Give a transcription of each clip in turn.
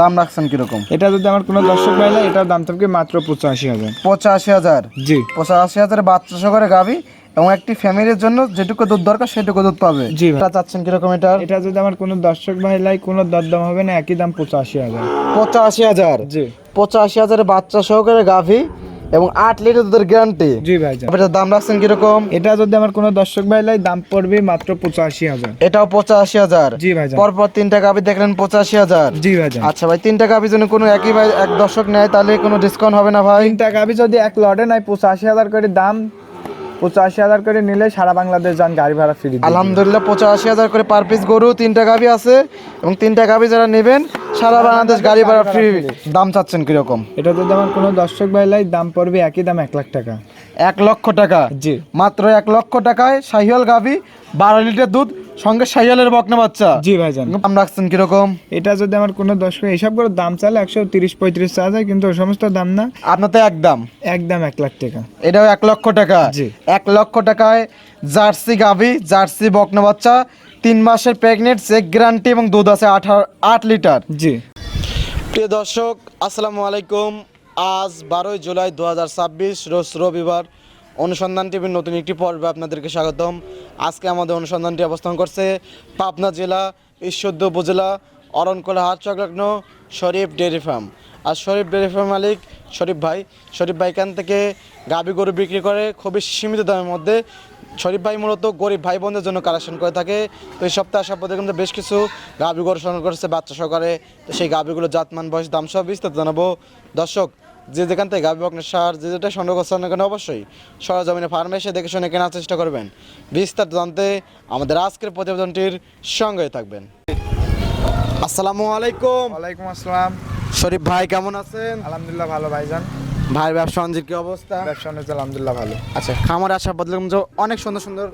দাম রাখছেন কিরকম? এটা যদি আমার কোনো দর্শক ভাই না, এটার দাম থাকবে মাত্র 85,000। 85,000? জি, 85,000 বাচ্চা সহকারে গাভী এবং একটি ফ্যামিলির জন্য যেটুকু দুধ দরকার সেটুকু দুধ পাবে। জি ভাই। এটা চাচ্ছেন কিরকম এটার? এটা যদি আমার কোনো দর্শক ভাই লাই, কোনো দরদাম হবে না, একই দাম 85,000। 85,000? জি 85,000 বাচ্চা সহকারে গাভী এবং 8 লিটার দুধের গ্যারান্টি। জি ভাইজান। এটার দাম রাখছেন কিরকম? এটা যদি আমার কোনো দর্শক ভাই লাই, দাম পড়বে মাত্র 85,000। এটাও 85,000? জি ভাইজান। পরপর 3টা গাভী দেখলেন 85,000? জি ভাইজান। আচ্ছা ভাই, 3টা গাভী যদি কোনো একই ভাই এক দর্শক নেয় তাহলে কোনো ডিসকাউন্ট হবে না ভাই? 3টা গাভি যদি এক লটে নাই, 85,000 করে দাম। 85,000 করে নিলে সারা বাংলাদেশ যান গাড়ি ভাড়া ফ্রি। আলহামদুলিল্লাহ 85,000 করে পার পিস গরু, 3টা গাভী আছে এবং 3টা গাভী যারা নেবেন সারা বাংলাদেশ গাড়ি ভাড়া ফ্রি। দাম চাচ্ছেন কিরকম? এটা যদি আমার কোনো দর্শক ভাই লাই, দাম পড়বে একই দাম 1,00,000 টাকা। 1 লক্ষ টাকা? জি মাত্র 1 লক্ষ টাকায় শাহিওয়াল গাভী, 12 লিটার দুধ, সঙ্গে শাহিওয়ালের বকনা বাচ্চা। জি ভাইজান। দাম রাখছেন কিরকম? এটা যদি আমার কোনো দর্শক এইসব করে দাম চালে 130-35 চাওয়া যায়, কিন্তু ওই সমস্ত দাম না, আপনার তো একদম 1,00,000 টাকা। এটাও 1 লক্ষ টাকা? জি। 1 লক্ষ টাকায় জার্সি গাভী, জার্সি বকনা বাচ্চা, 3 মাসের প্রেগনেন্ট, চেক গ্যারান্টি এবং দুধ আছে 8 লিটার। জি প্রিয় দর্শক আসসালামু আলাইকুম। আজ 12 জুলাই 2026 রোজ রবিবার। অনুসন্ধান টিভির নতুন একটি পর্বে আপনাদেরকে স্বাগতম। আজকে আমাদের অনুসন্ধানটি অবস্থান করছে পাবনা জেলা ঈশ্বরদী উপজেলা অরণকোলা হাট সংলগ্ন শরীফ ডেয়ারি ফার্ম। আর শরীফ ডেয়ারি ফার্ম মালিক শরীফ ভাই এখান থেকে গাভী গরু বিক্রি করে খুবই সীমিত দামের মধ্যে। শরীফ ভাই মূলত গরিব ভাই বোনদের জন্য কালেকশন করে থাকে। তো এই সপ্তাহে আসার পর দেখুন বেশ কিছু গাভী গরু সংগ্রহ করেছে বাচ্চা সহকারে। তো সেই গাভীগুলো জাতমান, বয়স, দাম সব বিস্তারিত জানাবো। দর্শক যে যেখান থেকে গাভী বকনা সার যে যেটা সংগ্রহ করছেন না কেন অবশ্যই সরজমিনে ফার্মে এসে দেখে শুনে কেনার চেষ্টা করবেন। বিস্তারিত জানতে আমাদের আজকের প্রতিবেদনটির সঙ্গে থাকবেন। আসসালামু আলাইকুম। ওয়ালাইকুম আসসালাম। শরীফ ভাই কেমন আছেন? আলহামদুলিল্লাহ ভালো ভাইজান। ভাই ব্যবসা বাণিজ্যের কি অবস্থা? ব্যবসা বাণিজ্য আলহামদুলিল্লাহ ভালো। আচ্ছা, খামারে আসার বদলে অনেক সুন্দর সুন্দর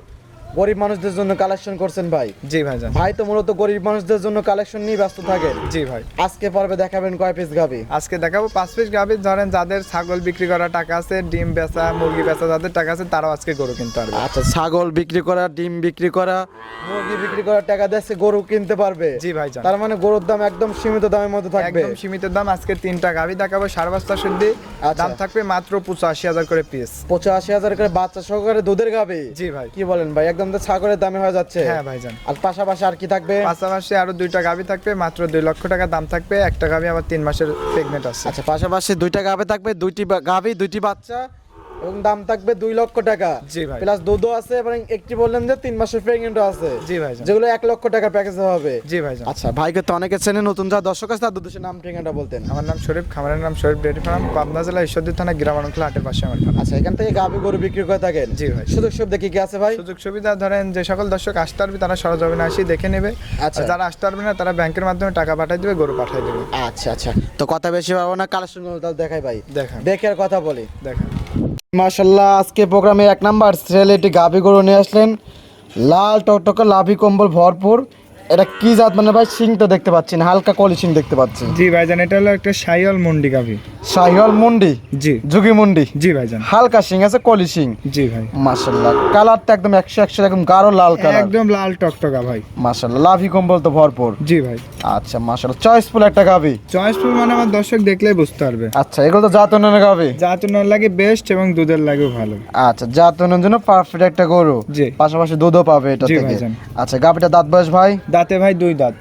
গরিব মানুষদের জন্য কালেকশন করছেন ভাই। জি ভাইজান। ভাই তো মূলত গরিব মানুষদের জন্য কালেকশন নিয়ে ব্যস্ত থাকেন। জি ভাই। আজকে পর্বে দেখাবেন কয় পিস গাভী? আজকে দেখাবো 5 পিস গাভী। ধরেন যাদের ছাগল বিক্রি করার টাকা আছে, ডিম বেচা, মুরগি বেচা যাদের টাকা আছে, তারাও আজকে গরু কিনতে পারবে। আচ্ছা, ছাগল বিক্রি করা, ডিম বিক্রি করা, মুরগি বিক্রি করার টাকা দিয়ে গরু কিনতে পারবে। জি ভাইজান। তার মানে গরুর দাম একদম সীমিত দামের মধ্যে থাকবে। একদম সীমিত দাম। আজকে 3টা গাভী দেখাবো সার বাচ্চা শুদ্ধি। আচ্ছা। দাম থাকবে মাত্র 85,000 করে পিস। 85,000 করে বাচ্চা সহকারে দুধের গাভী? জি ভাই। কি বলেন ভাই, একদম তো ছাগলের দামে হয়ে যাচ্ছে। হ্যাঁ ভাইজান। আর পাশাপাশি আর কি থাকবে? পাশাপাশি আরো 2টা গাভী থাকবে, মাত্র 2 লক্ষ টাকা দাম থাকবে। একটা গাভী আবার 3 মাসের প্রেগনেন্ট আছে। আচ্ছা, পাশাপাশি 2টা গাভী থাকবে, 2টি গাভী, 2টি বাচ্চা এবং দাম থাকবে 2 লক্ষ টাকা। জি ভাই। প্লাস দুধও আছে এবং একটি বললেন যে 3 মাসের প্রেগনেন্টও আছে। জি ভাইজান। যেগুলো 1 লক্ষ টাকা প্যাকেজে হবে। জি ভাইজান। আচ্ছা, ভাইকে তো অনেকে চেনে, নতুন যারা দর্শক আছে তার উদ্দেশ্যে নাম ঠিকানাটা বলতেন। আমার নাম শরীফ, খামারের নাম শরীফ ডেয়ারি ফার্ম, পাবনা জেলা ঈশ্বরদী থানা গ্রামাঞ্চল হাটের পাশে আমার ফার্ম। আচ্ছা, এখান থেকে গাভী গরু বিক্রি করে থাকেন? জি ভাই। সুযোগ সুবিধা কি কি আছে ভাই? সুযোগ সুবিধা ধরেন যে সকল দর্শক আসতে পারবে তারা সরজমিনে আসি দেখে নেবে। আচ্ছা। আর যারা আসতে পারবে না তারা ব্যাংকের মাধ্যমে টাকা পাঠিয়ে দেবে, গরু পাঠিয়ে দেবে। আচ্ছা আচ্ছা, তো কথা বেশি পাবো না, কালেকশন তাহলে দেখাই ভাই। দেখান। দেখে আর কথা বলি। দেখেন। মাশাআল্লাহ, আজকে প্রোগ্রামে 1 নাম্বার সেলিব্রিটি গাভী গরু নিয়ে আসলেন, লাল টকটকে লাভি কম্বল ভরপুর। এটা কি জাত মানে ভাই? সিং তো দেখতে পাচ্ছি না, হালকা কলি সিং দেখতে পাচ্ছি। জি ভাইজান, এটা হলো একটা শাহিওয়াল মুন্ডি গাভী। শাহিওয়াল মুন্ডি? জি। যুগি মুন্ডি? জি ভাইজান। হালকা সিং আছে, কলি সিং। জি ভাই। মাশাআল্লাহ, কালারটা একদম 100 একদম গাঢ় লাল কালার। একদম লাল টকটকা ভাই। মাশাআল্লাহ, লাভি কম্বল তো ভরপুর। জি ভাই। আচ্ছা মাশাআল্লাহ, চয়েসফুল একটা গাভী। চয়েসফুল মানে আমার দর্শক দেখলেই বুঝতে পারবে। আচ্ছা, এগুলো তো জাত উন্নয়নের গাভী? জাত উন্নয়ন লাগে বেস্ট এবং দুধের লাগেও ভালো। আচ্ছা, জাত উন্নয়নের জন্য পারফেক্ট একটা গরু। জি। পাশাপাশি দুধও পাবে এটা জি থেকে। ভাইজান। আচ্ছা, গাভীটা দাঁত বয়স ভাই? দাঁতে ভাই 2 দাঁত।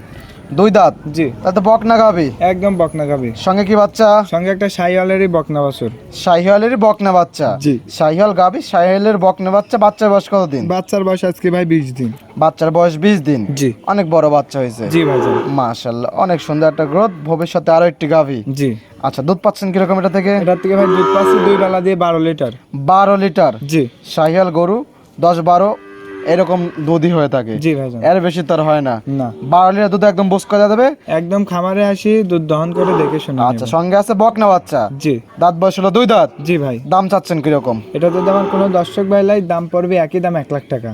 2 দাঁত? জি। তাতে বকনা গাভী? একদম বকনা গাভী। সঙ্গে কি বাচ্চা? সঙ্গে একটা শাহিওয়ালেরই বকনা বাছুর। শাহিওয়ালেরই বকনা বাচ্চা? জি। শাহিওয়াল গাভী, শাহিওয়ালের বকনা বাচ্চা। বাচ্চার বয়স কতদিন? বাচ্চার বয়স আজকে ভাই 20 দিন। বাচ্চার বয়স 20 দিন? জি। অনেক বড় বাচ্চা হয়েছে। জি ভাইজান। মাশাআল্লাহ, অনেক সুন্দর একটা গ্রোথ। ভবিষ্যতে আরো একটি গাভী। জি। আচ্ছা, দুধ পাচ্ছেন কিরকম এটা থেকে? এটার থেকে ভাই দুধ পাচ্ছি 2 বেলা দিয়ে 12 লিটার। 12 লিটার? জি। শাহিওয়াল গরু 10-12 এরকম দুধই হয়ে থাকে। জি ভাইজান। এর বেশি তো আর হয় না। না। 12 লিটার দুধ একদম বুস করে দেবে। একদম খামারে আসি দুধ দহন করে দেখে শুনে আচ্ছা, নেব। সঙ্গে আছে বকনা বাচ্চা। জি। দাঁত বয়স হলো 2 দাঁত? জি ভাই। দাম চাচ্ছেন কিরকম? এটা যদি আমার কোনো দর্শক ভাই লাই, দাম পড়বে একই দাম 1,00,000 টাকা।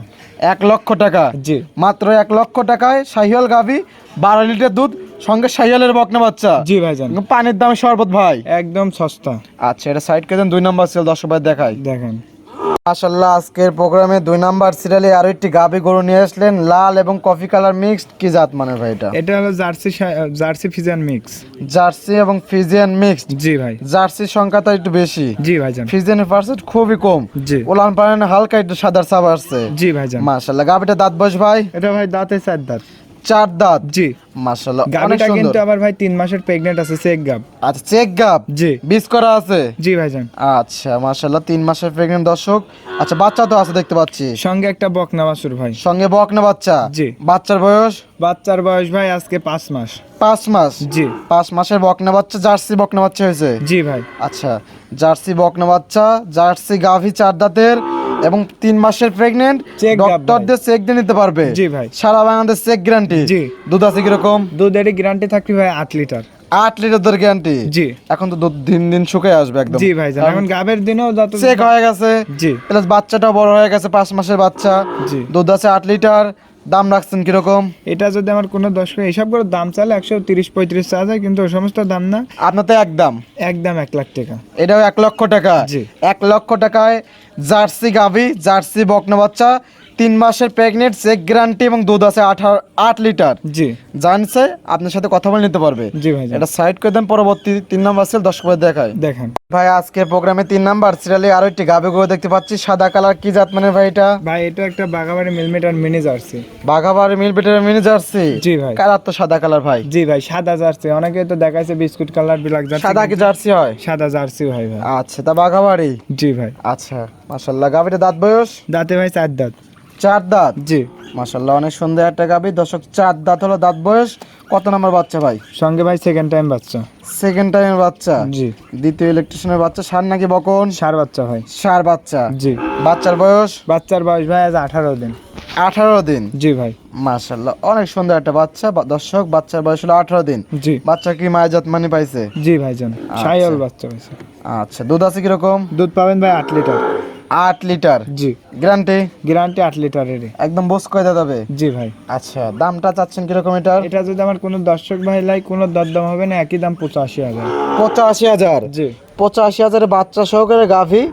1 লক্ষ টাকা? জি। মাত্র 1 লক্ষ টাকায় শাহিওয়াল গাভী, 12 লিটার দুধ, সঙ্গে শাহিওয়ালের বকনা বাচ্চা। জি ভাইজান। পানির দামে শরবত ভাই। একদম সস্তা। আচ্ছা, এটা সাইড কে দেন, 2 নাম্বার সেল দর্শক ভাই দেখাই। দেখেন। মাশাআল্লাহ, আজকের প্রোগ্রামে 2 নাম্বার সিরিয়ালে আরো একটি গাভী গরু নিয়ে আসলেন, লাল এবং কফি কালার মিক্সড। কি জাত মানের ভাই এটা? এটা হলো জার্সি ফিজিয়ান মিক্স। জার্সি এবং ফিজিয়ান মিক্সড। জি ভাই। জার্সির সংখ্যাটা একটু বেশি, জি ভাইজান। ফিজিয়ানের পার্সেন্ট খুবই কম। জি। ওলান পালান হালকা একটু সাদার চাপ আসছে। জি ভাইজান। মাশাআল্লাহ, গাভীটা দাঁত বয়স ভাই? এটা ভাই দাঁতে 4 দাঁত। 4 দাঁত। জি। মাশাআল্লাহ, অনেক গাবিটা সুন্দর। কিন্তু আবার ভাই 3 মাসের প্রেগন্যান্ট আছে, চেক গাব। আচ্ছা, চেক গাব। জি। বীজ করা আছে? জি ভাইজান। আচ্ছা, মাশাআল্লাহ, 3 মাসের প্রেগন্যান্ট দর্শক। আচ্ছা, বাচ্চা তো আছে দেখতে পাচ্ছি, সঙ্গে একটা বকনা বাছুর ভাই। সঙ্গে বকনা বাচ্চা। জি। বাচ্চার বয়স? বাচ্চার বয়স ভাই আজকে 5 মাস। 5 মাস। জি। 5 মাসের বকনা বাচ্চা, জার্সি বকনা বাচ্চা হয়েছে? জি ভাই। আচ্ছা, জার্সি বকনা বাচ্চা, জার্সি গাভী 4 দাঁতের এবং 3 মাসের প্রেগন্যান্ট। চেক গাব ডক্টর ভাই। দিয়ে চেক দিয়ে নিতে পারবে? জি ভাই। সারা বাংলাদেশ চেক গ্যারান্টি? জি। দুধ আছে কিরকম? দুধের গ্যারান্টি থাকবে ভাই 8 লিটার। 8 লিটার দুধের গ্যারান্টি? জি। এখন তো দুধ দিন দিন শুকিয়ে আসবে একদম। জি ভাইজান, এখন গাবের দিনেও যত চেক হয়ে গেছে। জি। প্লাস বাচ্চাটাও বড় হয়ে গেছে, 5 মাসের বাচ্চা। জি। দুধ আছে 8 লিটার। দাম রাখছেন কিরকম? এটা যদি আমার কোনো দর্শক হিসাব করে দাম চাইলে 130-35 চাওয়া যায়, কিন্তু ওই সমস্ত দাম না, আপনার তো একদম 1 লাখ টাকা। এটাও 1 লক্ষ টাকা। জি। 1 লক্ষ টাকায় জার্সি গাভী, জার্সি বকনা বাচ্চা, 3 মাসের প্রেগনেন্ট, চেক গ্যারান্টি এবং দুধ আছে 8 লিটার। জি। জানছে আপনার সাথে কথা বলে নিতে পারবে। জি ভাই। এটা সাইড করে দেন, পরবর্তী 3 নাম্বার সেল দর্শক ভাই দেখায়। দেখেন ভাই, আজকের প্রোগ্রামে 3 নাম্বার সিরিয়ালে আরো একটি গাভী গরু দেখতে পাচ্ছি, সাদা কালার। কি জাত মানে ভাই এটা? ভাই, এটা একটা বাগাবাড়ি মিলমিটার মিনি জার্সি। বাঘাবাড়ি মিল বেটার মিনি জার্সি? জি ভাই। কালার তো সাদা কালার ভাই। জি ভাই, সাদা জার্সি। অনেকে তো দেখাইছে বিস্কুট কালার, ব্ল্যাক জার্সি। সাদা কি জার্সি হয়? সাদা জার্সি ভাই ভাই। আচ্ছা, তা বাঘাবাড়ি। জি ভাই। আচ্ছা, মাশাআল্লাহ, গাভীটা দাঁত বয়স? দাঁতে ভাই 4 দাঁত। 4 দাঁত। জি। মাশাআল্লাহ, অনেক সুন্দর একটা গাভী দর্শক। 4 দাঁত হলো দাঁত বয়স। কত নাম্বার বাচ্চা ভাই? সঙ্গে ভাই সেকেন্ড টাইম বাচ্চা। সেকেন্ড টাইমের বাচ্চা? জি। দ্বিতীয় ইলেকট্রিশিয়ানের বাচ্চা। ষাঁড় নাকি বকন? সার বাচ্চা ভাই। ষাঁড় বাচ্চা। জি। বাচ্চার বয়স? বাচ্চার বয়স ভাই আজ 18 দিন। 18 দিন। জি ভাই। মাশাআল্লাহ, অনেক সুন্দর একটা বাচ্চা দর্শক। বাচ্চার বয়স হলো 18 দিন। জি। বাচ্চা কি মায়ের জাত মানে পাইছে? জি ভাইজান, সাইওয়াল বাচ্চা হয়েছে। আচ্ছা, দুধ আছে কিরকম? দুধ পাবেন ভাই 8 লিটার। 8 লিটার। জি। গ্যারান্টি? গ্যারান্টি 8 লিটারেরই। একদম বোস করে দেবে? জি ভাই। আচ্ছা, দামটা চাচ্ছেন কিরকম এটার? এটা যদি আমার কোনো দর্শক ভাই লাই, কোনো দরদাম হবে না, একই দাম 85,000। 85,000? জি। 85,000 বাচ্চা সহকারে গাভী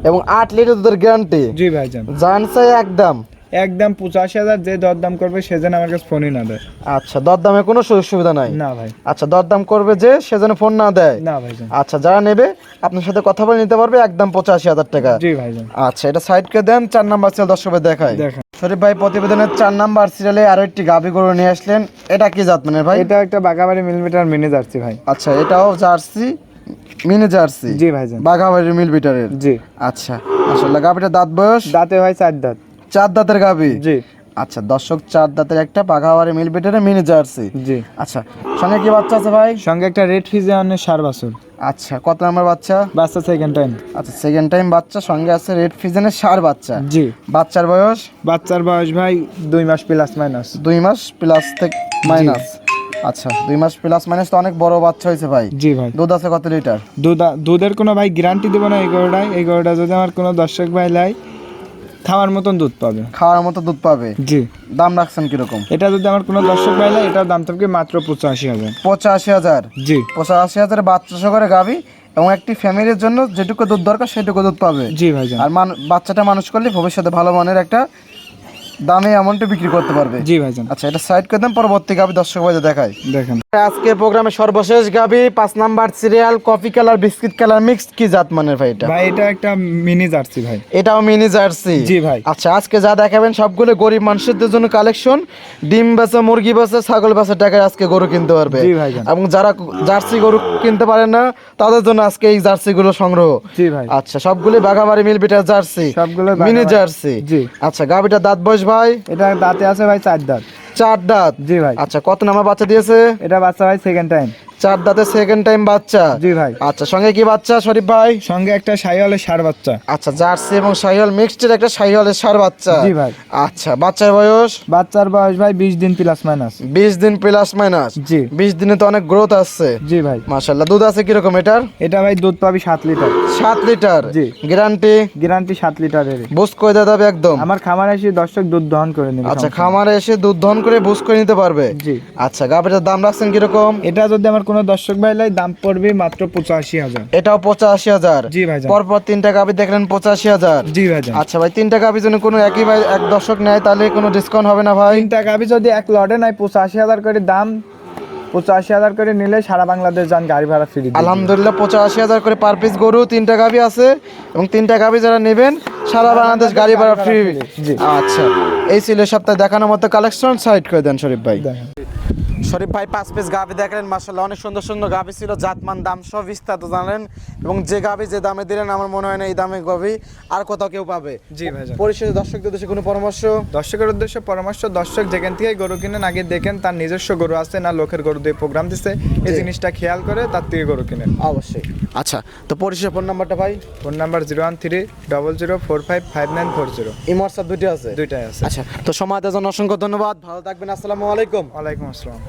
এবং 8 লিটার দুধের গ্যারান্টি। জি ভাইজান। জানছে একদম? একদম 85,000। যে দরদাম করবে সে যেন আমার কাছে ফোনই না দেয়। আচ্ছা, দরদামে কোনো সুযোগ সুবিধা নাই? না ভাই। আচ্ছা, দরদাম করবে যে সে যেন ফোন না দেয়? না ভাইজান। আচ্ছা, যারা নেবে আপনার সাথে কথা বলে নিতে পারবে, একদম 85,000 টাকা। জি ভাইজান। আচ্ছা, এটা সাইড করে দেন। 4 নাম্বার সিরিয়াল দর্শকদের দেখায়। দেখেন শরীফ ভাই, প্রতিবেদনের 4 নাম্বার সিরিয়ালে আরো একটি গাভী গরু নিয়ে আসলেন। এটা কি জাত মানে ভাই? এটা একটা বাগাবাড়ি মিলিমিটার মিনি জার্সি ভাই। আচ্ছা, এটাও জার্সি, মিনি জার্সি? জি ভাইজান। বাঘাবাড়ির মিল বিটারের? জি। আচ্ছা, মাশাআল্লাহ, গাভীটা দাঁত বয়স? দাঁতে ভাই 4 দাঁত। 4 দাঁতের গাভী? জি। আচ্ছা দর্শক, 4 দাঁতের একটা বাঘাবাড়ি মিল বিটারের মিনি জার্সি। জি। আচ্ছা, সঙ্গে কি বাচ্চা আছে ভাই? সঙ্গে একটা রেড ফিজিয়ানের সার বাছুর। আচ্ছা, কত নাম্বার বাচ্চা? বাচ্চা সেকেন্ড টাইম। আচ্ছা, সেকেন্ড টাইম বাচ্চা, সঙ্গে আছে রেড ফিজেনের ষাঁড় বাচ্চা। জি। বাচ্চার বয়স? বাচ্চার বয়স ভাই 2 মাস প্লাস মাইনাস। 2 মাস প্লাস থেকে মাইনাস। আচ্ছা, 2 মাস প্লাস মাইনাস তো অনেক বড় বাচ্চা হয়েছে ভাই। জি ভাই। দুধ আছে কত লিটার? দুধের কোনো ভাই গ্যারান্টি দেবো না। এই গরুটা যদি আমার কোনো দর্শক ভাই লাই, খাওয়ার মতন দুধ পাবে। খাওয়ার মতো দুধ পাবে? জি। দাম রাখছেন কিরকম? এটা যদি আমার কোনো দর্শক ভাই লাই, এটার দাম থাকবে মাত্র 85,000। 85,000? জি। 85,000 বাচ্চা সহকারে গাভী এবং একটি ফ্যামিলির জন্য যেটুকু দুধ দরকার সেটুকু দুধ পাবে। জি ভাইজান। আর বাচ্চাটা মানুষ করলে ভবিষ্যতে ভালো মানের একটা দামে অ্যামাউন্টে বিক্রি করতে পারবে। জি ভাইজান। আচ্ছা, এটা সাইড করে দেন, পরবর্তী গাভী দর্শক ভাই দেখায়। দেখেন আজকে প্রোগ্রামে সর্বশেষ গাভী, 5 number serial, coffee colour biscuit colour mixed. কি জাত মানের ভাই এটা? ভাই, এটা একটা মিনি জার্সি ভাই। এটাও মিনি জার্সি? জি ভাই। আচ্ছা, আজকে যা দেখাবেন সবগুলো গরিব মানুষদের জন্য কালেকশন। ডিম বেচা, মুরগি বেচা, ছাগল বেচা টাকায় আজকে গরু কিনতে পারবে। জি ভাইজান। এবং যারা জার্সি গরু কিনতে পারেন না তাদের জন্য আজকে এই জার্সি গুলো সংগ্রহ। জি ভাই। আচ্ছা, সবগুলো বাঘাবাড়ি মিল বিটার জার্সি, সবগুলো মিনি জার্সি? জি। আচ্ছা, গাভীটা দাঁত বয়স ভাই? এটা দাঁতে আছে ভাই 4 দাঁত। 4 দাঁত? জি ভাই। আচ্ছা, কত নাম্বার বাচ্চা দিয়েছে? এটা বাচ্চা ভাই সেকেন্ড টাইম। 4 দাঁতে সেকেন্ড টাইম বাচ্চা? জি ভাই। আচ্ছা, সঙ্গে কি বাচ্চা শরীফ ভাই? সঙ্গে একটা সাইওয়ালের সার বাচ্চা। আচ্ছা, জার্সি এবং শাহিওয়াল মিক্সড একটা শাহিওয়ালের ষাঁড় বাচ্চা? জি ভাই। আচ্ছা, বাচ্চার বয়স? বাচ্চার বয়স ভাই 20 দিন প্লাস মাইনাস। 20 দিন প্লাস মাইনাস? জি। 20 দিনে তো অনেক গ্রোথ আসছে। জি ভাই। মাশাআল্লাহ, দুধ আছে কিরকম এটার? এটা ভাই দুধ পাবি 7 লিটার। 7 লিটার? জি। গ্যারান্টি? গ্যারান্টি 7 লিটারের। বুস করে দেওয়া যাবে একদম? আমার খামারে এসে দর্শক দুধ দহন করে নেবে। আচ্ছা, খামারে এসে দুধ দহন করে বুস করে নিতে পারবে? জি। আচ্ছা, গাভীটার দাম রাখছেন কিরকম? এটা যদি আমার কোনো দর্শক ভাইলাই দাম পড়বে মাত্র 85,000। এটাও 85,000। জি ভাইজান। পরপর তিনটা গাভি দেখলেন 85,000। জি ভাইজান। আচ্ছা ভাই, তিনটা গাভি যদি কোনো একই ভাই এক দর্শক নেয় তাহলে কোনো ডিসকাউন্ট হবে না ভাই? তিনটা গাভি যদি এক লটে নাই 85,000 করে দাম, 85,000 করে নিলে সারা বাংলাদেশ যান গাড়ি ভাড়া ফ্রি। আলহামদুলিল্লাহ 85,000 করে পার পিস গরু, তিনটা গাভি আছে এবং তিনটা গাভি যারা নেবেন সারা বাংলাদেশ গাড়ি ভাড়া ফ্রি। জি। আচ্ছা, এই ছিল সপ্তাহে দেখানোর মতো কালেকশন। সাইড করে দেন শরীফ ভাই। শরীফ ভাই 5 পিস গাভি দেখলেন, মাশাআল্লাহ অনেক সুন্দর সুন্দর গাভি ছিল, জাতমান দাম সব বিস্তারিত জানলেন এবং যে গাভি যে দামে দিলেন আমার মনে হয় না এই দামে গাভি আর কোথাও কেউ পাবে। জি ভাইজান। পরিশেষে দর্শকদের উদ্দেশ্যে কোনো পরামর্শ? দর্শকের উদ্দেশ্যে পরামর্শ, দর্শক যেখান থেকে গরু কিনেন আগে দেখেন তার নিজস্ব গরু আছে না লোকের গরু দিয়ে প্রোগ্রাম দিচ্ছে, এই জি। জিনিসটা খেয়াল করে তার থেকে গরু কিনেন। অবশ্যই। আচ্ছা, তো পরিশেষে ফোন নাম্বারটা ভাই? Phone number 01300455940। ইমো হোয়াটসঅ্যাপ দুইটা আছে? দুইটাই আছে। আচ্ছা, তো সময় দেওয়ার জন্য অসংখ্য ধন্যবাদ, ভালো থাকবেন, আসসালামু আলাইকুম। ওয়ালাইকুম আসসালাম।